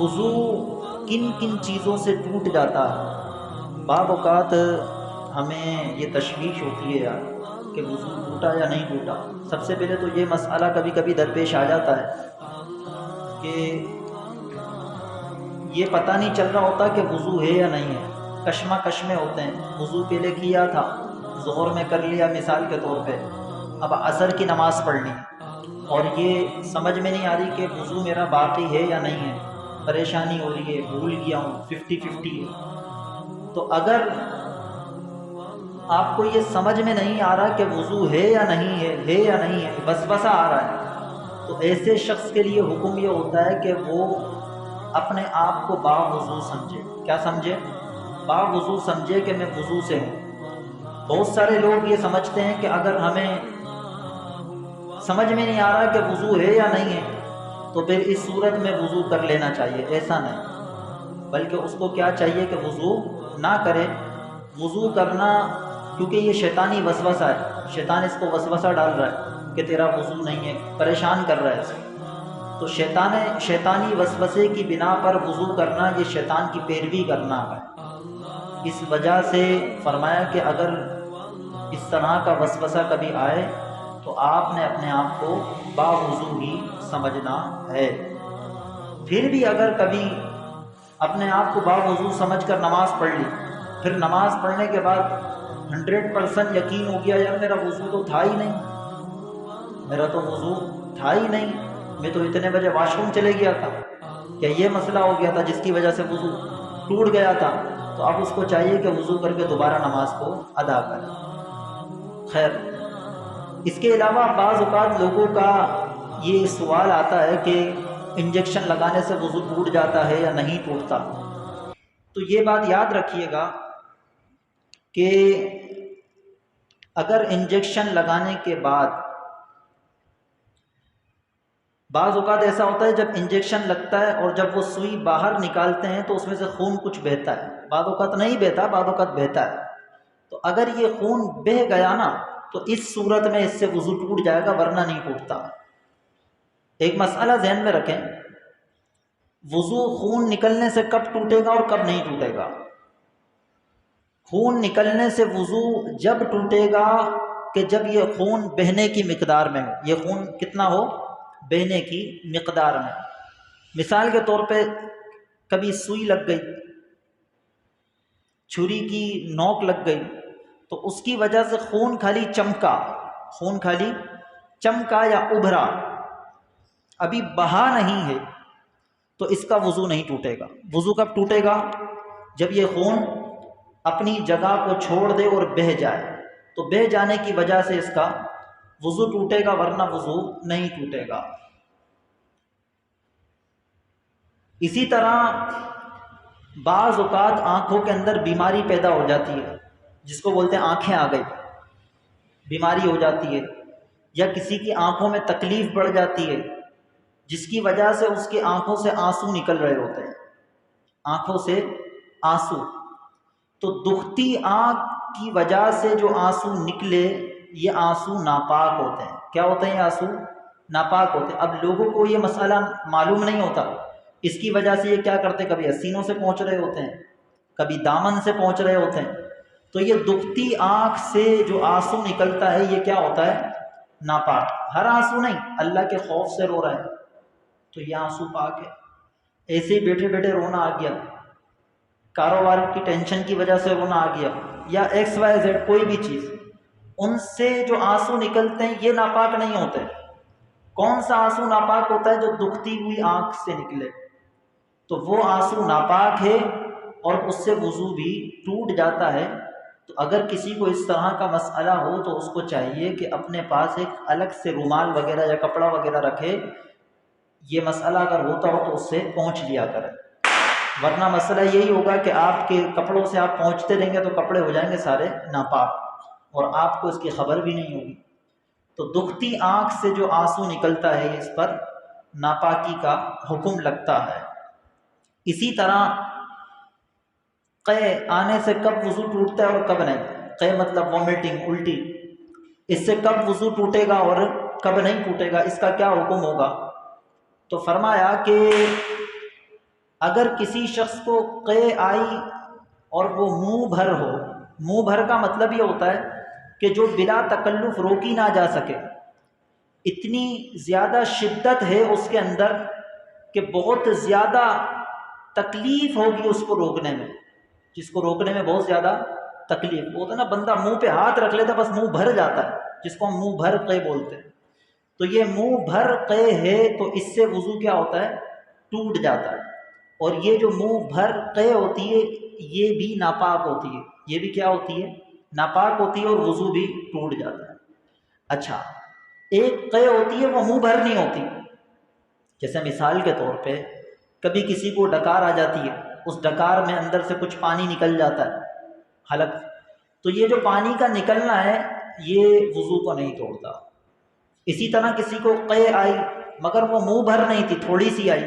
وضو کن کن چیزوں سے ٹوٹ جاتا ہے؟ بعض اوقات ہمیں یہ تشویش ہوتی ہے یار کہ وضو ٹوٹا یا نہیں ٹوٹا۔ سب سے پہلے تو یہ مسئلہ کبھی کبھی درپیش آ جاتا ہے کہ یہ پتہ نہیں چل رہا ہوتا کہ وضو ہے یا نہیں ہے، کشمکش میں ہوتے ہیں۔ وضو پہلے کیا تھا، ظہر میں کر لیا مثال کے طور پہ، اب عصر کی نماز پڑھنی اور یہ سمجھ میں نہیں آ رہی کہ وضو میرا باقی ہے یا نہیں ہے، پریشانی ہو رہی ہے، بھول گیا ہوں، 50-50 ہے۔ تو اگر آپ کو یہ سمجھ میں نہیں آ رہا کہ وضو ہے یا نہیں ہے یا نہیں ہے، وسوسہ آ رہا ہے، تو ایسے شخص کے لیے حکم یہ ہوتا ہے کہ وہ اپنے آپ کو باوضو سمجھے۔ کیا سمجھے؟ باوضو سمجھے کہ میں وضو سے ہوں۔ بہت سارے لوگ یہ سمجھتے ہیں کہ اگر ہمیں سمجھ میں نہیں آ رہا کہ وضو ہے یا نہیں ہے تو پھر اس صورت میں وضو کر لینا چاہیے۔ ایسا نہیں، بلکہ اس کو کیا چاہیے کہ وضو نہ کرے۔ وضو کرنا، کیونکہ یہ شیطانی وسوسہ ہے، شیطان اس کو وسوسہ ڈال رہا ہے کہ تیرا وضو نہیں ہے، پریشان کر رہا ہے اسے۔ تو شیطانی وسوسے کی بنا پر وضو کرنا یہ شیطان کی پیروی کرنا ہے۔ اس وجہ سے فرمایا کہ اگر اس طرح کا وسوسہ کبھی آئے تو آپ نے اپنے آپ کو باوضو ہی سمجھنا ہے۔ پھر بھی اگر کبھی اپنے آپ کو باوضو سمجھ کر نماز پڑھ لی، پھر نماز پڑھنے کے بعد 100% یقین ہو گیا یار میرا وضو تو تھا ہی نہیں، میرا تو وضو تھا ہی نہیں، میں تو اتنے بجے واش روم چلے گیا تھا، کیا یہ مسئلہ ہو گیا تھا جس کی وجہ سے وضو ٹوٹ گیا تھا، تو اب اس کو چاہیے کہ وضو کر کے دوبارہ نماز کو ادا کرے۔ خیر، اس کے علاوہ بعض اوقات لوگوں کا یہ سوال آتا ہے کہ انجیکشن لگانے سے وضو ٹوٹ جاتا ہے یا نہیں ٹوٹتا۔ تو یہ بات یاد رکھیے گا کہ اگر انجیکشن لگانے کے بعد بعض اوقات ایسا ہوتا ہے جب انجیکشن لگتا ہے اور جب وہ سوئی باہر نکالتے ہیں تو اس میں سے خون کچھ بہتا ہے، بعض اوقات نہیں بہتا، بعض اوقات بہتا ہے۔ تو اگر یہ خون بہہ گیا نا تو اس صورت میں اس سے وضو ٹوٹ جائے گا، ورنہ نہیں ٹوٹتا۔ ایک مسئلہ ذہن میں رکھیں، وضو خون نکلنے سے کب ٹوٹے گا اور کب نہیں ٹوٹے گا؟ خون نکلنے سے وضو جب ٹوٹے گا کہ جب یہ خون بہنے کی مقدار میں ہو۔ یہ خون کتنا ہو؟ بہنے کی مقدار میں۔ مثال کے طور پہ کبھی سوئی لگ گئی، چھری کی نوک لگ گئی، تو اس کی وجہ سے خون خالی چمکا، خون خالی چمکا یا ابھرا، ابھی بہا نہیں ہے، تو اس کا وضو نہیں ٹوٹے گا۔ وضو کب ٹوٹے گا؟ جب یہ خون اپنی جگہ کو چھوڑ دے اور بہہ جائے، تو بہہ جانے کی وجہ سے اس کا وضو ٹوٹے گا، ورنہ وضو نہیں ٹوٹے گا۔ اسی طرح بعض اوقات آنکھوں کے اندر بیماری پیدا ہو جاتی ہے، جس کو بولتے ہیں آنکھیں آ گئی، بیماری ہو جاتی ہے، یا کسی کی آنکھوں میں تکلیف بڑھ جاتی ہے جس کی وجہ سے اس کی آنکھوں سے آنسو نکل رہے ہوتے ہیں، آنکھوں سے آنسو۔ تو دکھتی آنکھ کی وجہ سے جو آنسو نکلے، یہ آنسو ناپاک ہوتے ہیں۔ کیا ہوتے ہیں یہ آنسو؟ ناپاک ہوتے ہیں۔ اب لوگوں کو یہ مسئلہ معلوم نہیں ہوتا، اس کی وجہ سے یہ کیا کرتے، کبھی سینوں سے پہنچ رہے ہوتے ہیں، کبھی دامن سے پہنچ رہے ہوتے ہیں۔ تو یہ دکھتی آنکھ سے جو آنسو نکلتا ہے یہ کیا ہوتا ہے؟ ناپاک۔ ہر آنسو نہیں، اللہ کے خوف سے رو رہا ہے تو یہ آنسو پاک ہے۔ ایسے ہی بیٹھے بیٹھے رونا آ گیا، کاروبار کی ٹینشن کی وجہ سے رونا آ گیا، یا XYZ کوئی بھی چیز، ان سے جو آنسو نکلتے ہیں یہ ناپاک نہیں ہوتے۔ کون سا آنسو ناپاک ہوتا ہے؟ جو دکھتی ہوئی آنکھ سے نکلے، تو وہ آنسو ناپاک ہے اور اس سے وضو بھی ٹوٹ جاتا ہے۔ تو اگر کسی کو اس طرح کا مسئلہ ہو تو اس کو چاہیے کہ اپنے پاس ایک الگ سے رومال وغیرہ یا کپڑا وغیرہ رکھے، یہ مسئلہ اگر ہوتا ہو تو اس سے پہنچ لیا کرے، ورنہ مسئلہ یہی ہوگا کہ آپ کے کپڑوں سے آپ پہنچتے رہیں گے تو کپڑے ہو جائیں گے سارے ناپاک اور آپ کو اس کی خبر بھی نہیں ہوگی۔ تو دکھتی آنکھ سے جو آنسو نکلتا ہے اس پر ناپاکی کا حکم لگتا ہے۔ اسی طرح قے آنے سے کب وضو ٹوٹتا ہے اور کب نہیں؟ قے مطلب وومیٹنگ، الٹی، اس سے کب وضو ٹوٹے گا اور کب نہیں ٹوٹے گا، اس کا کیا حکم ہوگا؟ تو فرمایا کہ اگر کسی شخص کو قے آئی اور وہ منہ بھر ہو، منہ بھر کا مطلب یہ ہوتا ہے کہ جو بلا تکلف روکی نہ جا سکے، اتنی زیادہ شدت ہے اس کے اندر کہ بہت زیادہ تکلیف ہوگی اس کو روکنے میں، جس کو روکنے میں بہت زیادہ تکلیف ہوتا ہے نا، بندہ منہ پہ ہاتھ رکھ لیتا بس منہ بھر جاتا ہے، جس کو ہم منہ بھر قے بولتے ہیں، تو یہ منہ بھر قے ہے تو اس سے وضو کیا ہوتا ہے؟ ٹوٹ جاتا ہے۔ اور یہ جو منہ بھر قے ہوتی ہے یہ بھی ناپاک ہوتی ہے، یہ بھی کیا ہوتی ہے؟ ناپاک ہوتی ہے، اور وضو بھی ٹوٹ جاتا ہے۔ اچھا، ایک قے ہوتی ہے وہ منہ بھر نہیں ہوتی، جیسے مثال کے طور پہ کبھی کسی کو ڈکار آ جاتی ہے، اس ڈکار میں اندر سے کچھ پانی نکل جاتا ہے حلق، تو یہ جو پانی کا نکلنا ہے یہ وضو کو نہیں توڑتا۔ اسی طرح کسی کو قے آئی مگر وہ منہ بھر نہیں تھی، تھوڑی سی آئی،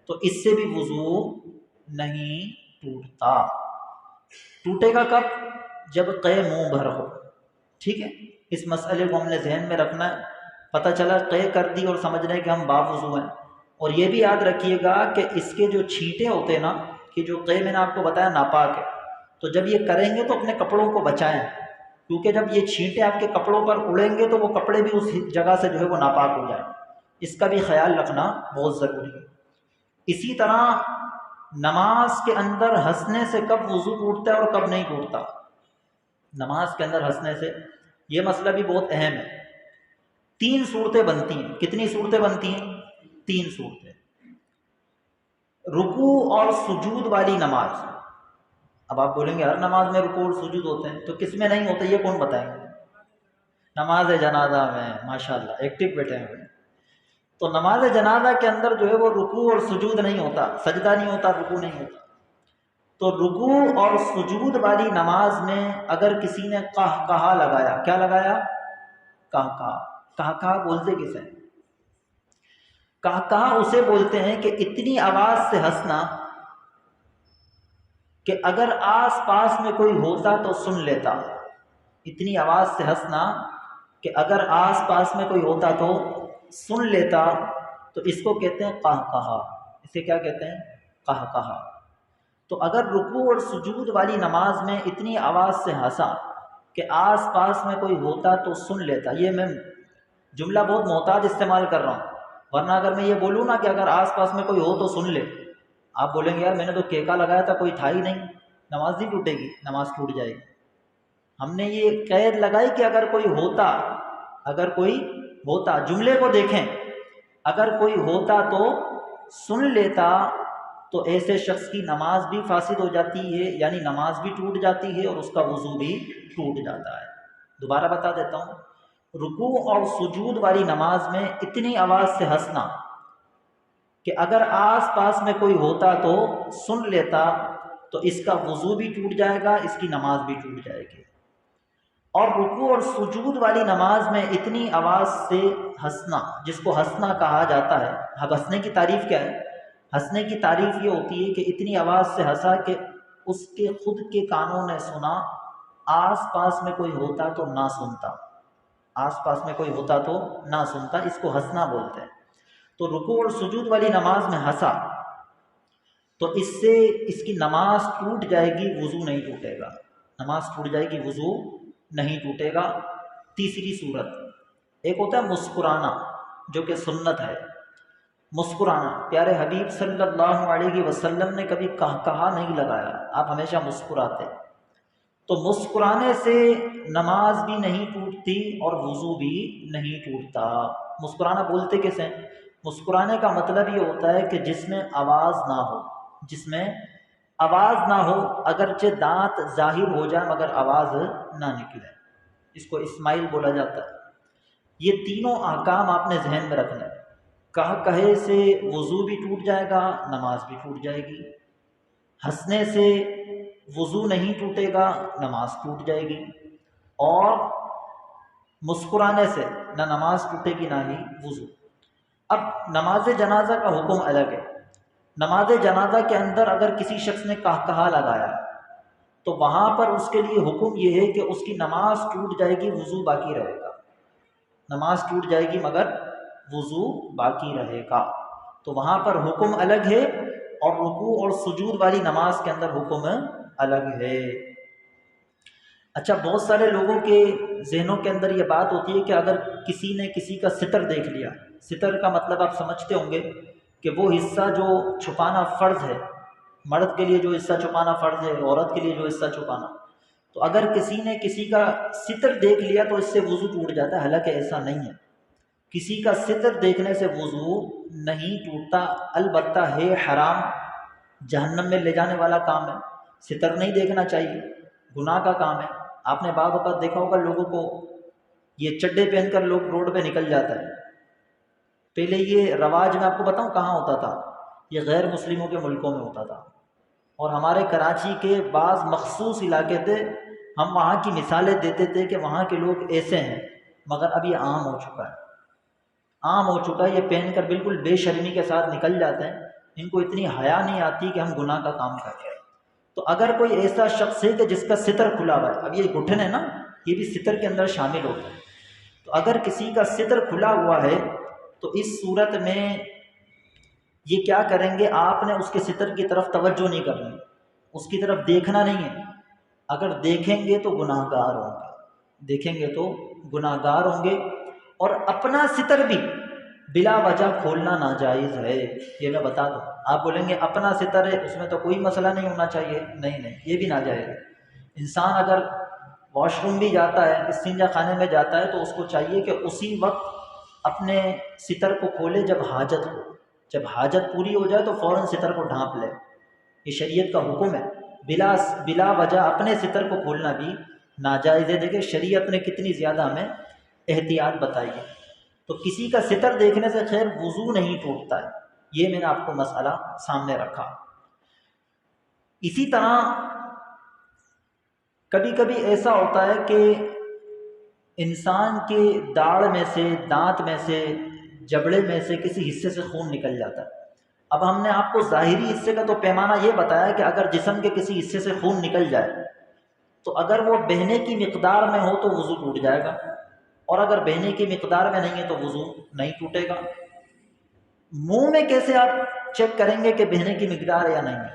تو اس سے بھی وضو نہیں ٹوٹتا۔ ٹوٹے گا کب؟ جب قے منہ بھر ہو، ٹھیک ہے؟ اس مسئلے کو ہم نے ذہن میں رکھنا ہے۔ پتہ چلا قے کر دی اور سمجھ رہے کہ ہم باوضو ہیں، اور یہ بھی یاد رکھیے گا کہ اس کے جو چھینٹے ہوتے ہیں نا، کہ جو قے میں نے آپ کو بتایا ناپاک ہے، تو جب یہ کریں گے تو اپنے کپڑوں کو بچائیں، کیونکہ جب یہ چھینٹے آپ کے کپڑوں پر اڑیں گے تو وہ کپڑے بھی اس جگہ سے جو ہے وہ ناپاک ہو جائیں، اس کا بھی خیال رکھنا بہت ضروری ہے۔ اسی طرح نماز کے اندر ہنسنے سے کب وضو ٹوٹتا ہے اور کب نہیں ٹوٹتا؟ نماز کے اندر ہنسنے سے یہ مسئلہ بھی بہت اہم ہے۔ تین صورتیں بنتی ہیں۔ کتنی صورتیں بنتی ہیں؟ تین صورتیں۔ رکوع اور سجود والی نماز، اب آپ بولیں گے ہر نماز میں رکوع اور سجود ہوتے ہیں، تو کس میں نہیں ہوتے یہ کون بتائیں گے؟ نماز جنازہ میں، ماشاءاللہ ایکٹیو بیٹھے ہیں۔ تو نماز جنازہ کے اندر جو ہے وہ رکوع اور سجود نہیں ہوتا، سجدہ نہیں ہوتا، رکوع نہیں ہوتا۔ تو رکوع اور سجود والی نماز میں اگر کسی نے قہقہا لگایا، کیا لگایا؟ قہقہا۔ قہقہا بولتے کسے ہیں؟ قہقہا اسے بولتے ہیں کہ اتنی آواز سے ہنسنا کہ اگر آس پاس میں کوئی ہوتا تو سن لیتا، اتنی آواز سے ہنسنا کہ اگر آس پاس میں کوئی ہوتا تو سن لیتا، تو اس کو کہتے ہیں قہقہا۔ اسے کیا کہتے ہیں؟ قہقہا۔ تو اگر رکوع اور سجود والی نماز میں اتنی آواز سے ہنسا کہ آس پاس میں کوئی ہوتا تو سن لیتا، یہ میں جملہ بہت محتاط استعمال کر رہا ہوں، ورنہ اگر میں یہ بولوں نا کہ اگر آس پاس میں کوئی ہو تو سن لے، آپ بولیں گے یار میں نے تو کیکا لگایا تھا کوئی تھا ہی نہیں، نماز نہیں ٹوٹے گی، نماز ٹوٹ جائے گی۔ ہم نے یہ قید لگائی کہ اگر کوئی ہوتا، اگر کوئی ہوتا، جملے کو دیکھیں، اگر کوئی ہوتا تو سن لیتا، تو ایسے شخص کی نماز بھی فاسد ہو جاتی ہے، یعنی نماز بھی ٹوٹ جاتی ہے اور اس کا وضو بھی ٹوٹ جاتا ہے۔ دوبارہ بتا دیتا ہوں، رکوع اور سجود والی نماز میں اتنی آواز سے ہنسنا کہ اگر آس پاس میں کوئی ہوتا تو سن لیتا، تو اس کا وضو بھی ٹوٹ جائے گا، اس کی نماز بھی ٹوٹ جائے گی۔ اور رکوع اور سجود والی نماز میں اتنی آواز سے ہنسنا، جس کو ہنسنا کہا جاتا ہے، اب ہنسنے کی تعریف کیا ہے؟ ہنسنے کی تعریف یہ ہوتی ہے کہ اتنی آواز سے ہنسا کہ اس کے خود کے کانوں نے سنا، آس پاس میں کوئی ہوتا تو نہ سنتا، آس پاس میں کوئی ہوتا تو نہ سنتا، اس کو ہنسنا بولتے ہیں۔ تو رکوع اور سجود والی نماز میں ہنسا تو اس سے اس کی نماز ٹوٹ جائے گی، وضو نہیں ٹوٹے گا، نماز ٹوٹ جائے گی، وضو نہیں ٹوٹے گا۔ تیسری صورت، ایک ہوتا ہے مسکرانا جو کہ سنت ہے، مسکرانا۔ پیارے حبیب صلی اللہ علیہ وسلم نے کبھی قہقہا نہیں لگایا، آپ ہمیشہ مسکراتے، تو مسکرانے سے نماز بھی نہیں ٹوٹتی اور وضو بھی نہیں ٹوٹتا۔ مسکرانا بولتے کیسے ہیں؟ مسکرانے کا مطلب یہ ہوتا ہے کہ جس میں آواز نہ ہو، جس میں آواز نہ ہو، اگرچہ دانت ظاہر ہو جائے مگر آواز نہ نکلے، اس کو اسمائل بولا جاتا ہے۔ یہ تینوں احکام آپ نے ذہن میں رکھنا ہے۔ قہقہے سے وضو بھی ٹوٹ جائے گا، نماز بھی ٹوٹ جائے گی۔ ہنسنے سے وضو نہیں ٹوٹے گا، نماز ٹوٹ جائے گی۔ اور مسکرانے سے نہ نماز ٹوٹے گی نہ ہی وضو۔ اب نماز جنازہ کا حکم الگ ہے۔ نماز جنازہ کے اندر اگر کسی شخص نے قہقہا لگایا تو وہاں پر اس کے لیے حکم یہ ہے کہ اس کی نماز ٹوٹ جائے گی، وضو باقی رہے گا، نماز ٹوٹ جائے گی مگر وضو باقی رہے گا۔ تو وہاں پر حکم الگ ہے، اور رکوع اور سجود والی نماز کے اندر حکم الگ ہے۔ اچھا، بہت سارے لوگوں کے ذہنوں کے اندر یہ بات ہوتی ہے کہ اگر کسی نے کسی کا ستر دیکھ لیا، ستر کا مطلب آپ سمجھتے ہوں گے کہ وہ حصہ جو چھپانا فرض ہے، مرد کے لیے جو حصہ چھپانا فرض ہے، عورت کے لیے جو حصہ چھپانا، تو اگر کسی نے کسی کا ستر دیکھ لیا تو اس سے وضو ٹوٹ جاتا ہے، حالانکہ ایسا نہیں ہے۔ کسی کا ستر دیکھنے سے وضو نہیں ٹوٹتا، البتہ ہے حرام، جہنم میں لے جانے والا کام ہے، ستر نہیں دیکھنا چاہیے، گناہ کا کام ہے۔ آپ نے بعض اوقات دیکھا ہوگا لوگوں کو یہ چڈے پہن کر لوگ روڈ پہ نکل جاتا ہے۔ پہلے یہ رواج میں آپ کو بتاؤں کہاں ہوتا تھا، یہ غیر مسلموں کے ملکوں میں ہوتا تھا، اور ہمارے کراچی کے بعض مخصوص علاقے تھے، ہم وہاں کی مثالیں دیتے تھے کہ وہاں کے لوگ ایسے ہیں، مگر اب یہ عام ہو چکا ہے، عام ہو چکا ہے۔ یہ پہن کر بالکل بے شرمی کے ساتھ نکل جاتے ہیں، ان کو اتنی حیا نہیں آتی کہ ہم گناہ کا کام کر رہے ہیں۔ تو اگر کوئی ایسا شخص ہے کہ جس کا ستر کھلا ہوا ہے، اب یہ گھٹن ہے نا، یہ بھی ستر کے اندر شامل ہوتا ہے، تو اگر کسی کا ستر کھلا ہوا ہے تو اس صورت میں یہ کیا کریں گے، آپ نے اس کے ستر کی طرف توجہ نہیں کرنی، اس کی طرف دیکھنا نہیں ہے۔ اگر دیکھیں گے تو گناہ گار ہوں گے، دیکھیں گے تو گناہ گار ہوں گے، اور اپنا ستر بھی بلا وجہ کھولنا ناجائز ہے، یہ میں بتا دوں۔ آپ بولیں گے اپنا ستر ہے اس میں تو کوئی مسئلہ نہیں ہونا چاہیے، نہیں نہیں، یہ بھی ناجائز ہے۔ انسان اگر واش روم بھی جاتا ہے، استنجا خانے میں جاتا ہے، تو اس کو چاہیے کہ اسی وقت اپنے ستر کو کھولے جب حاجت ہو، جب حاجت پوری ہو جائے تو فوراً ستر کو ڈھانپ لے، یہ شریعت کا حکم ہے۔ بلا وجہ اپنے ستر کو کھولنا بھی ناجائز ہے۔ دیکھیں شریعت نے کتنی زیادہ ہمیں احتیاط بتائی ہے۔ تو کسی کا ستر دیکھنے سے خیر وضو نہیں ٹوٹتا ہے، یہ میں نے آپ کو مسئلہ سامنے رکھا۔ اسی طرح کبھی کبھی ایسا ہوتا ہے کہ انسان کے داڑھ میں سے، دانت میں سے، جبڑے میں سے کسی حصے سے خون نکل جاتا ہے۔ اب ہم نے آپ کو ظاہری حصے کا تو پیمانہ یہ بتایا کہ اگر جسم کے کسی حصے سے خون نکل جائے تو اگر وہ بہنے کی مقدار میں ہو تو وضو ٹوٹ جائے گا، اور اگر بہنے کی مقدار میں نہیں ہے تو وضو نہیں ٹوٹے گا۔ منہ میں کیسے آپ چیک کریں گے کہ بہنے کی مقدار یا نہیں ہے،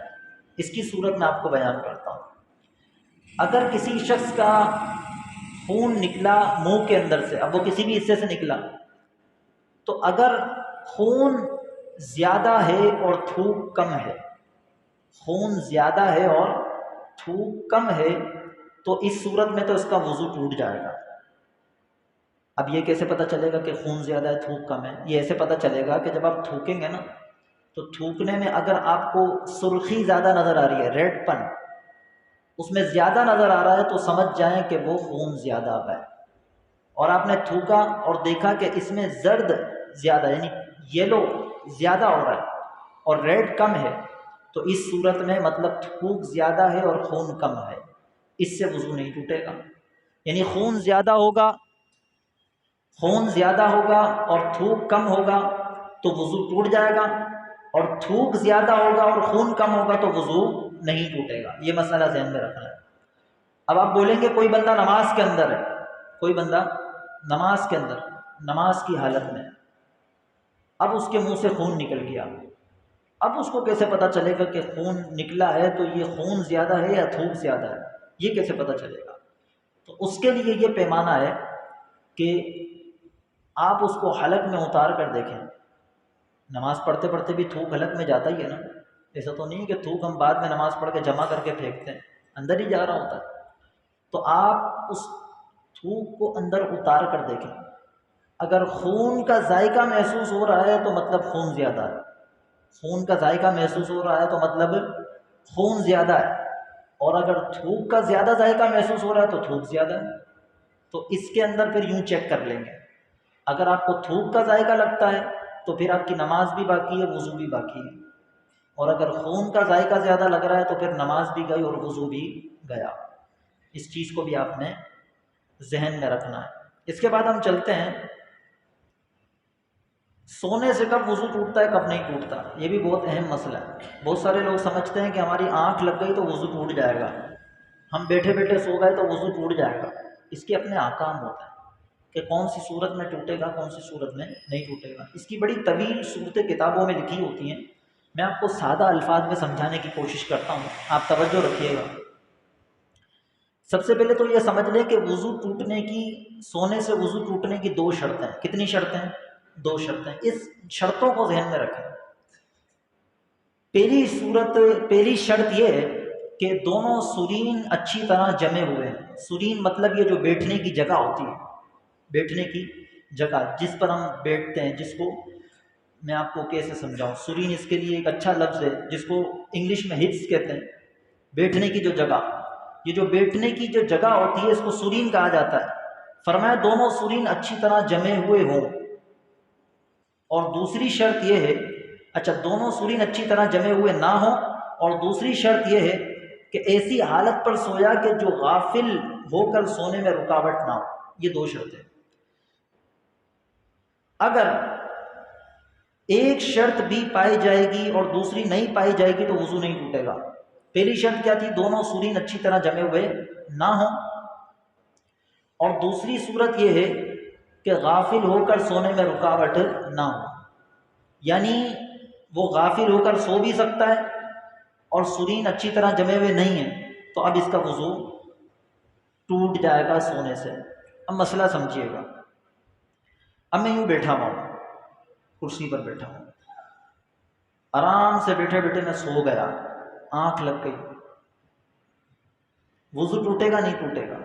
اس کی صورت میں آپ کو بیان کرتا ہوں۔ اگر کسی شخص کا خون نکلا منہ کے اندر سے، اب وہ کسی بھی حصے سے نکلا، تو اگر خون زیادہ ہے اور تھوک کم ہے، خون زیادہ ہے اور تھوک کم ہے، تو اس صورت میں تو اس کا وضو ٹوٹ جائے گا۔ اب یہ کیسے پتہ چلے گا کہ خون زیادہ ہے تھوک کم ہے؟ یہ ایسے پتہ چلے گا کہ جب آپ تھوکیں گے نا، تو تھوکنے میں اگر آپ کو سرخی زیادہ نظر آ رہی ہے، ریڈ پن اس میں زیادہ نظر آ رہا ہے، تو سمجھ جائیں کہ وہ خون زیادہ آ ہے۔ اور آپ نے تھوکا اور دیکھا کہ اس میں زرد زیادہ یعنی یلو زیادہ ہو رہا ہے اور ریڈ کم ہے، تو اس صورت میں مطلب تھوک زیادہ ہے اور خون کم ہے، اس سے وضو نہیں ٹوٹے گا۔ یعنی خون زیادہ ہوگا اور تھوک کم ہوگا تو وضو ٹوٹ جائے گا، اور تھوک زیادہ ہوگا اور خون کم ہوگا تو وضو نہیں ٹوٹے گا۔ یہ مسئلہ ذہن میں رکھنا ہے۔ اب آپ بولیں گے کوئی بندہ نماز کے اندر ہے، کوئی بندہ نماز کے اندر، نماز کی حالت میں، اب اس کے منہ سے خون نکل گیا، اب اس کو کیسے پتہ چلے گا کہ خون نکلا ہے تو یہ خون زیادہ ہے یا تھوک زیادہ ہے؟ یہ کیسے پتہ چلے گا؟ تو اس کے لیے یہ پیمانہ ہے کہ آپ اس کو حلق میں اتار کر دیکھیں۔ نماز پڑھتے پڑھتے بھی تھوک حلق میں جاتا ہی ہے نا، ایسا تو نہیں کہ تھوک ہم بعد میں نماز پڑھ کے جمع کر کے پھینکتے ہیں، اندر ہی جا رہا ہوتا ہے۔ تو آپ اس تھوک کو اندر اتار کر دیکھیں، اگر خون کا ذائقہ محسوس ہو رہا ہے تو مطلب خون زیادہ ہے، خون کا ذائقہ محسوس ہو رہا ہے تو مطلب خون زیادہ ہے، اور اگر تھوک کا زیادہ ذائقہ محسوس ہو رہا ہے تو تھوک زیادہ ہے۔ تو اس کے اندر پھر یوں چیک کر لیں گے، اگر آپ کو تھوک کا ذائقہ لگتا ہے تو پھر آپ کی نماز بھی باقی ہے، وضو بھی باقی ہے، اور اگر خون کا ذائقہ زیادہ لگ رہا ہے تو پھر نماز بھی گئی اور وضو بھی گیا۔ اس چیز کو بھی آپ نے ذہن میں رکھنا ہے۔ اس کے بعد ہم چلتے ہیں، سونے سے کب وضو ٹوٹتا ہے کب نہیں ٹوٹتا، یہ بھی بہت اہم مسئلہ ہے۔ بہت سارے لوگ سمجھتے ہیں کہ ہماری آنکھ لگ گئی تو وضو ٹوٹ جائے گا، ہم بیٹھے بیٹھے سو گئے تو وضو ٹوٹ جائے گا۔ اس کے اپنے احکام ہوتے ہیں کہ کون سی صورت میں ٹوٹے گا، کون سی صورت میں نہیں ٹوٹے گا۔ اس کی بڑی طویل صورتیں کتابوں میں لکھی ہوتی ہیں، میں آپ کو سادہ الفاظ میں سمجھانے کی کوشش کرتا ہوں، آپ توجہ رکھیے گا۔ سب سے پہلے تو یہ سمجھ لیں کہ وضو ٹوٹنے کی، سونے سے وضو ٹوٹنے کی دو شرطیں ہیں۔ کتنی شرطیں ہیں؟ دو شرطیں۔ اس شرطوں کو ذہن میں رکھیں۔ پہلی شرط یہ ہے کہ دونوں سرین اچھی طرح جمے ہوئے ہیں۔ سرین مطلب یہ جو بیٹھنے کی جگہ ہوتی ہے، بیٹھنے کی جگہ جس پر ہم بیٹھتے ہیں، جس کو میں آپ کو کیسے سمجھاؤں، سرین اس کے لیے ایک اچھا لفظ ہے جس کو انگلش میں ہپس کہتے ہیں، بیٹھنے کی جو جگہ، یہ جو بیٹھنے کی جو جگہ ہوتی ہے اس کو سرین کہا جاتا ہے۔ فرمایا دونوں سرین اچھی طرح جمے ہوئے ہوں۔ اور دوسری شرط یہ ہے، اچھا دونوں سرین اچھی طرح جمے ہوئے نہ ہوں، اور دوسری شرط یہ ہے کہ ایسی حالت پر سویا کہ جو غافل ہو کر سونے میں رکاوٹ نہ ہو۔ یہ دو شرطیں۔ اگر ایک شرط بھی پائی جائے گی اور دوسری نہیں پائی جائے گی تو وضو نہیں ٹوٹے گا۔ پہلی شرط کیا تھی؟ دونوں سرین اچھی طرح جمے ہوئے نہ ہوں، اور دوسری صورت یہ ہے کہ غافل ہو کر سونے میں رکاوٹ نہ ہو، یعنی وہ غافل ہو کر سو بھی سکتا ہے اور سرین اچھی طرح جمے ہوئے نہیں ہیں، تو اب اس کا وضو ٹوٹ جائے گا سونے سے۔ اب مسئلہ سمجھیے گا۔ اب میں یوں بیٹھا ہوں، کرسی پر بیٹھا ہوں، آرام سے بیٹھے بیٹھے میں سو گیا، آنکھ لگ گئی، وضو ٹوٹے گا نہیں ٹوٹے گا؟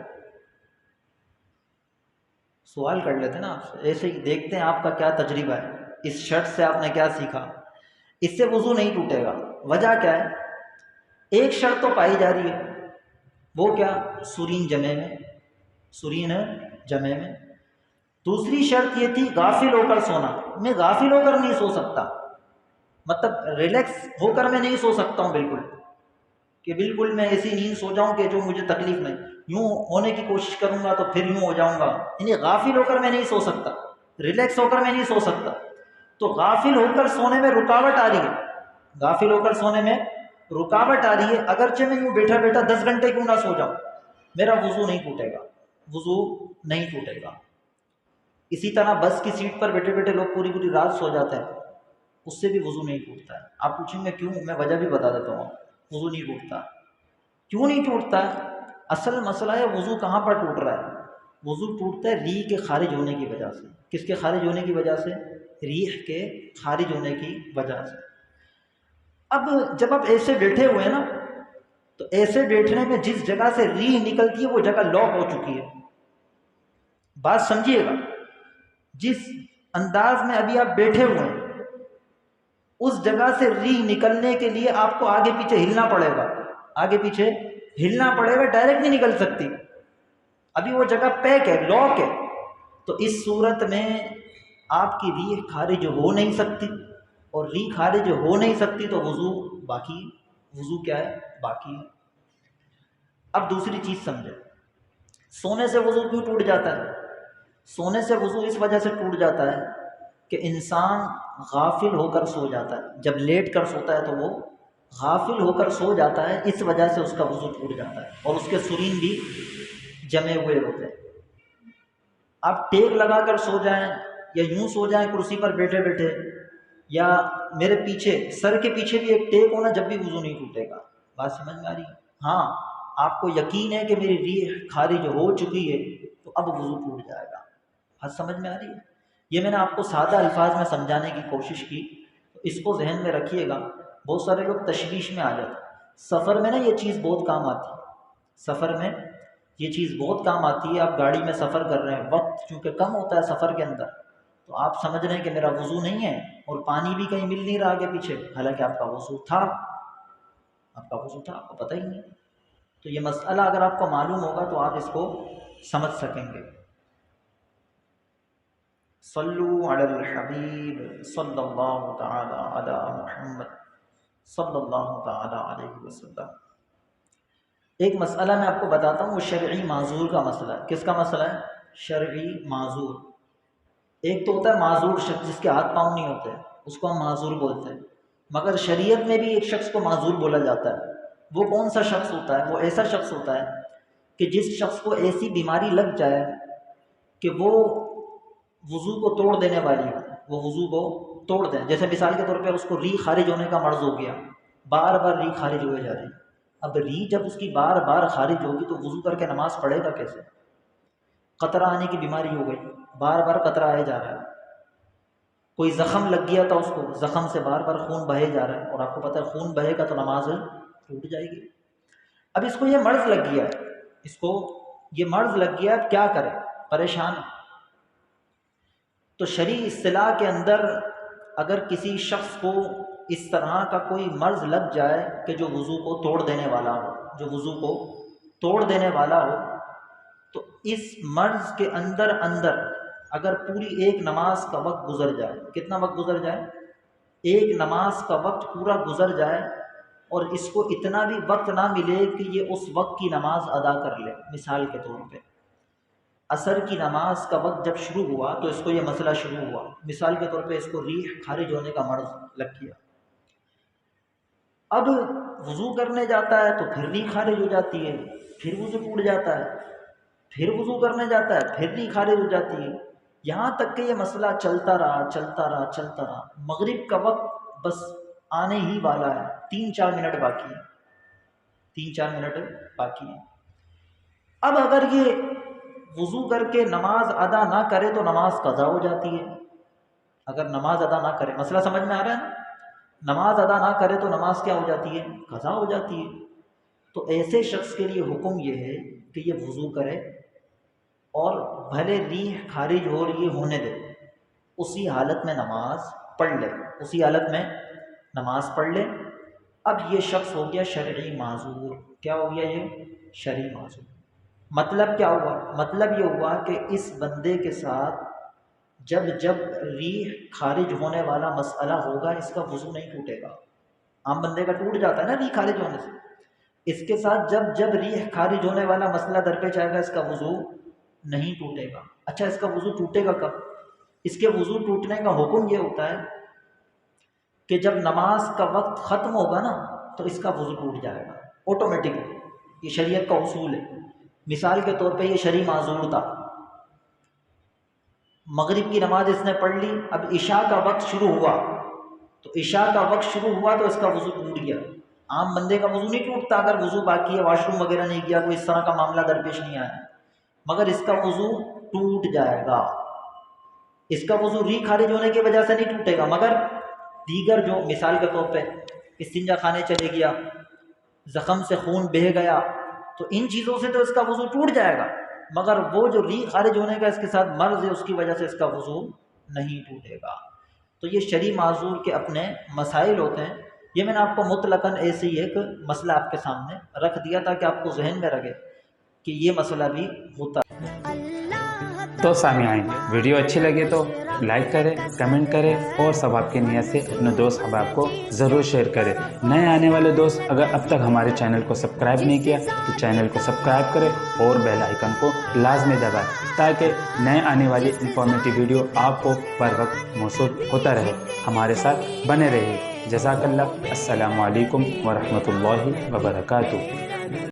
سوال کر لیتے نا آپ سے، ایسے ہی دیکھتے ہیں آپ کا کیا تجربہ ہے، اس شرط سے آپ نے کیا سیکھا۔ اس سے وضو نہیں ٹوٹے گا۔ وجہ کیا ہے؟ ایک شرط تو پائی جا رہی ہے، وہ کیا؟ سرین جمع میں، سرین جمع میں۔ دوسری شرط یہ تھی غافل ہو کر سونا۔ میں غافل ہو کر نہیں سو سکتا، مطلب ریلیکس ہو کر میں نہیں سو سکتا ہوں بالکل، کہ بالکل میں ایسی نیند سو جاؤں کہ جو مجھے تکلیف نہیں، یوں ہونے کی کوشش کروں گا تو پھر یوں ہو جاؤں گا، یعنی غافل ہو کر میں نہیں سو سکتا، ریلیکس ہو کر میں نہیں سو سکتا۔ تو غافل ہو کر سونے میں رکاوٹ آ رہی ہے، غافل ہو کر سونے میں رکاوٹ آ رہی ہے، اگرچہ میں یوں بیٹھا بیٹھا 10 گھنٹے کیوں نہ سو جاؤں، میرا وضو نہیں ٹوٹے گا، وضو نہیں ٹوٹے گا۔ اسی طرح بس کی سیٹ پر بیٹھے بیٹھے لوگ پوری پوری رات سو جاتے ہیں، اس سے بھی وضو نہیں ٹوٹتا ہے۔ آپ پوچھیں گے کیوں؟ میں وجہ بھی بتا دیتا ہوں۔ وضو نہیں ٹوٹتا، کیوں نہیں ٹوٹتا؟ اصل مسئلہ ہے وضو کہاں پر ٹوٹ رہا ہے؟ وضو ٹوٹتا ہے ریح کے خارج ہونے کی وجہ سے۔ کس کے خارج ہونے کی وجہ سے؟ ریح کے خارج ہونے کی وجہ سے۔ اب جب آپ ایسے بیٹھے ہوئے ہیں نا، تو ایسے بیٹھنے میں جس جگہ سے ریح نکلتی ہے وہ جگہ لاک ہو چکی ہے۔ بات سمجھیے گا، جس انداز میں ابھی آپ بیٹھے ہوئے ہیں اس جگہ سے ریح نکلنے کے لیے آپ کو آگے پیچھے ہلنا پڑے گا، آگے پیچھے ہلنا پڑے گا، ڈائریکٹ نہیں نکل سکتی، ابھی وہ جگہ پیک ہے، لاک ہے۔ تو اس صورت میں آپ کی ریح خارج ہو نہیں سکتی، اور ریح خارج ہو نہیں سکتی تو وضو باقی، وضو کیا ہے؟ باقی ہے۔ اب دوسری چیز سمجھے، سونے سے وضو کیوں ٹوٹ جاتا ہے؟ سونے سے وضو اس وجہ سے ٹوٹ جاتا ہے کہ انسان غافل ہو کر سو جاتا ہے، جب لیٹ کر سوتا ہے تو وہ غافل ہو کر سو جاتا ہے، اس وجہ سے اس کا وضو ٹوٹ جاتا ہے، اور اس کے سرین بھی جمے ہوئے ہوتے ہیں۔ آپ ٹیک لگا کر سو جائیں یا یوں سو جائیں کرسی پر بیٹھے بیٹھے، یا میرے پیچھے سر کے پیچھے بھی ایک ٹیک ہونا، جب بھی وضو نہیں ٹوٹے گا۔ بات سمجھ میں آ رہی ہے؟ ہاں آپ کو یقین ہے کہ میری ریح خارج ہو چکی ہے تو اب وضو ٹوٹ جائے گا۔ بات سمجھ میں آ رہی ہے؟ یہ میں نے آپ کو سادہ الفاظ میں سمجھانے کی کوشش کی، تو اس کو ذہن میں رکھیے گا۔ بہت سارے لوگ تشویش میں آ جاتے ہیں۔ سفر میں نا یہ چیز بہت کام آتی ہے، سفر میں یہ چیز بہت کام آتی ہے۔ آپ گاڑی میں سفر کر رہے ہیں، وقت چونکہ کم ہوتا ہے سفر کے اندر، تو آپ سمجھ رہے ہیں کہ میرا وضو نہیں ہے اور پانی بھی کہیں مل نہیں رہا آگے پیچھے، حالانکہ آپ کا وضو تھا، آپ کا وضو تھا، آپ کو پتہ ہی نہیں۔ تو یہ مسئلہ اگر آپ کو معلوم ہوگا تو آپ اس کو سمجھ سکیں گے۔ صلو علی الحبیب صلی اللہ تعالی علی محمد صلی اللہ تعالی علیہ وسلم۔ ایک مسئلہ میں آپ کو بتاتا ہوں، وہ شرعی معذور کا مسئلہ ہے۔ کس کا مسئلہ ہے؟ شرعی معذور۔ ایک تو ہوتا ہے معذور شخص جس کے ہاتھ پاؤں نہیں ہوتے، اس کو ہم معذور بولتے ہیں، مگر شریعت میں بھی ایک شخص کو معذور بولا جاتا ہے۔ وہ کون سا شخص ہوتا ہے؟ وہ ایسا شخص ہوتا ہے کہ جس شخص کو ایسی بیماری لگ جائے کہ وہ وضو کو توڑ دینے والی ہو، وہ وضو کو توڑ دیں. جیسے مثال کے طور پہ اس کو ری خارج ہونے کا مرض ہو گیا، بار بار ری خارج ہوئے جا رہی ہے. اب ری جب اس کی بار بار خارج ہوگی تو وضو کر کے نماز پڑھے گا کیسے؟ قطرہ آنے کی بیماری ہو گئی، بار بار قطرہ آئے جا رہا ہے. کوئی زخم لگ گیا تھا اس کو، زخم سے بار بار خون بہے جا رہا ہے، اور آپ کو پتہ ہے خون بہے گا تو نماز ٹوٹ جائے گی. اب اس کو یہ مرض لگ گیا ہے، اس کو یہ مرض لگ گیا، اب کیا کرے؟ پریشان. تو شرعی اصطلاح کے اندر اگر کسی شخص کو اس طرح کا کوئی مرض لگ جائے کہ جو وضو کو توڑ دینے والا ہو، جو وضو کو توڑ دینے والا ہو، تو اس مرض کے اندر اگر پوری ایک نماز کا وقت گزر جائے، کتنا وقت گزر جائے؟ ایک نماز کا وقت پورا گزر جائے، اور اس کو اتنا بھی وقت نہ ملے کہ یہ اس وقت کی نماز ادا کر لے. مثال کے طور پہ عصر کی نماز کا وقت جب شروع ہوا تو اس کو یہ مسئلہ شروع ہوا. مثال کے طور پہ اس کو ریح خارج ہونے کا مرض لگ گیا. اب وضو کرنے جاتا ہے تو پھر ریح خارج ہو جاتی ہے، پھر وضو ٹوٹ جاتا ہے، پھر وضو کرنے جاتا ہے، پھر ریح خارج ہو جاتی ہے، یہاں تک کہ یہ مسئلہ چلتا رہا. مغرب کا وقت بس آنے ہی والا ہے، 3-4 منٹ باقی ہے، 3-4 منٹ باقی ہے. اب اگر یہ وضو کر کے نماز ادا نہ کرے تو نماز قضا ہو جاتی ہے. اگر نماز ادا نہ کرے، مسئلہ سمجھ میں آ رہا ہے نا؟ نماز ادا نہ کرے تو نماز کیا ہو جاتی ہے؟ قضا ہو جاتی ہے. تو ایسے شخص کے لیے حکم یہ ہے کہ یہ وضو کرے اور بھلے ریح خارج ہو رہی ہونے دے، اسی حالت میں نماز پڑھ لے، اسی حالت میں نماز پڑھ لے. اب یہ شخص ہو گیا شرعی معذور. کیا ہو گیا؟ یہ شرعی معذور. مطلب کیا ہوا؟ مطلب یہ ہوا کہ اس بندے کے ساتھ جب ریح خارج ہونے والا مسئلہ ہوگا اس کا وضو نہیں ٹوٹے گا. عام بندے کا ٹوٹ جاتا ہے نا ریح خارج ہونے سے. اس کے ساتھ جب ریح خارج ہونے والا مسئلہ درپیش آئے گا اس کا وضو نہیں ٹوٹے گا. اچھا، اس کا وضو ٹوٹے گا کب؟ اس کے وضو ٹوٹنے کا حکم یہ ہوتا ہے کہ جب نماز کا وقت ختم ہوگا نا تو اس کا وضو ٹوٹ جائے گا آٹومیٹکلی. یہ شریعت کا اصول ہے. مثال کے طور پہ یہ شرعی معذور تھا، مغرب کی نماز اس نے پڑھ لی، اب عشاء کا وقت شروع ہوا، تو عشاء کا وقت شروع ہوا تو اس کا وضو ٹوٹ گیا. عام بندے کا وضو نہیں ٹوٹتا اگر وضو باقی ہے، واش روم وغیرہ نہیں کیا، کوئی اس طرح کا معاملہ درپیش نہیں آیا، مگر اس کا وضو ٹوٹ جائے گا. اس کا وضو ری خارج ہونے کی وجہ سے نہیں ٹوٹے گا، مگر دیگر جو مثال کے طور پہ استنجا خانے چلے گیا، زخم سے خون بہہ گیا، تو ان چیزوں سے تو اس کا وضو ٹوٹ جائے گا، مگر وہ جو ری خارج ہونے کا اس کے ساتھ مرض ہے اس کی وجہ سے اس کا وضو نہیں ٹوٹے گا. تو یہ شرعی معذور کے اپنے مسائل ہوتے ہیں. یہ میں نے آپ کو مطلقاً ایسے ہی ایک مسئلہ آپ کے سامنے رکھ دیا تاکہ آپ کو ذہن میں رکھے کہ یہ مسئلہ بھی ہوتا ہے. تو سامعین، ویڈیو اچھی لگے تو لائک کریں، کمنٹ کریں اور ثواب کی نیت سے اپنے دوست احباب کو ضرور شیئر کریں. نئے آنے والے دوست اگر اب تک ہمارے چینل کو سبسکرائب نہیں کیا تو چینل کو سبسکرائب کریں اور بیل آئیکن کو لازمی دبائیں تاکہ نئے آنے والی انفارمیٹیو ویڈیو آپ کو بر وقت موصول ہوتا رہے. ہمارے ساتھ بنے رہیے. جزاک اللہ. السلام علیکم ورحمۃ اللہ وبرکاتہ.